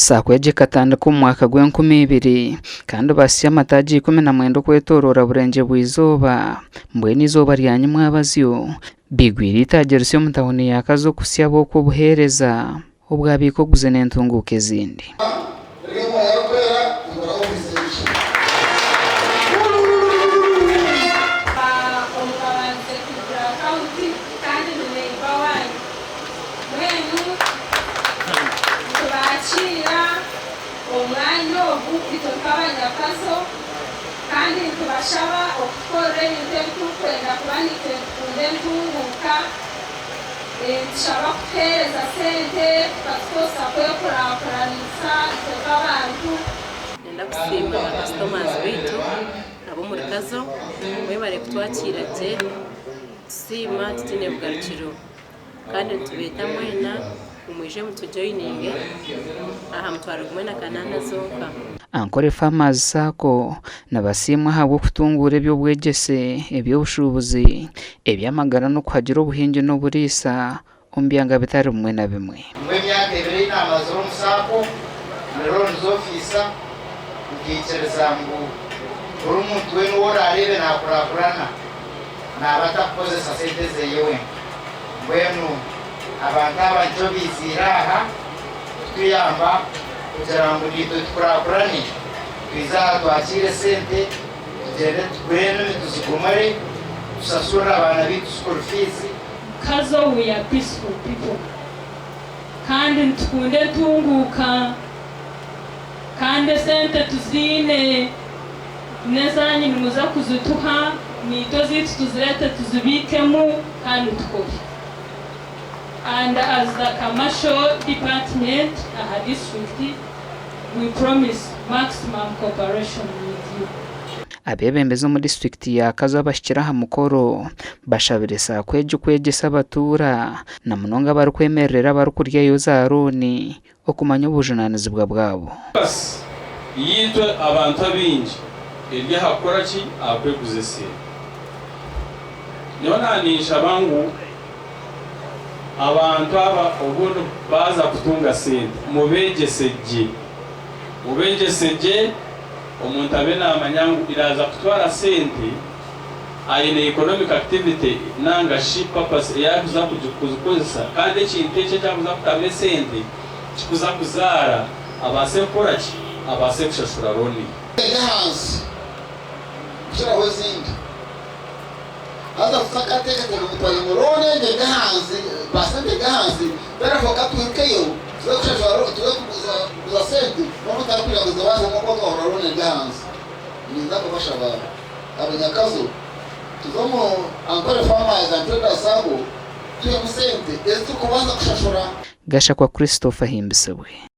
sakweje katandika mu mwaka gw'2020 kandi basiya amataji 19 kwetorora burenje bw'izuba mbweni izuba ryanye mwabazyo bigwira itagerusiyo mutahuni yakazo kusya boko buhereza ubwabiko guzene ntunguke zindi kandi tubashaba okukora ibintu kwenda kubanike kunde ntunguka shaba kutereza sente patikosa kwekurakuranisa itoka abantu nenda gusimba customers bitu abo muri kazo mwe bare kutwakira je sima titine bugarukiro kandi tubeta mwena umuje mutujoininge aha mutwara kumena kanana zonka ankore farmers sako nabasimwa habwo kutungura ebyo bwegese ebyo bushubuzi ebyamagara no kwagira obuhinge no burisa ombyanga bitari mwe na bimwe mwe myaka ebiri n'amazo musako loans officer ukichereza ngo urumuntu we no arebe nakurakurana nabatakoze sasente zeyewe mbwenu abantu abanjo biziraha twiyamba kugira ngo nito tukurakurane twizatwakire sente tugende tugwene tuzigumare tusasura abana bitu school fees kazo we are peaceful people kandi tukunde tunguka kandi sente tuzine nezanyi nimuza kuzituha nito zitu tuzirete tuzibikemu kandi tukore. And as the commercial department, district, we promise maximum cooperation with you. Abebembeze mu district ya Kazo bashikira ha mukoro bashabiresa kwegesa abatura na munonga bari kwemerera bari kurya yo za Aroni okumanya ubujunanizi bwabo. Yitwe abantu abinji irya hakora ki akweguzese. Nona nisha bangu abantu aba ubuntu baza kutunga sente mubegeseje umuntu abena amanyangu iraza kutwara sente ayine economic activity nanga shi purpose yakuza kuzikozesa kandi kinteche cyakuza kutabye sente kikuza kuzara abase koraki abase kushashura roni hands kira hozinga hata sakateka kumutwaye murone nge hands basante ganzi barafoka twikeyo tuza sente no takwira kuzabaza ngo ororone ganzi niza kubashaba abanyakazo tuzomo ankore farmers and traders sabo tuye musente ezo kubanza kushashura Gasha kwa Christopher Himbisebwe.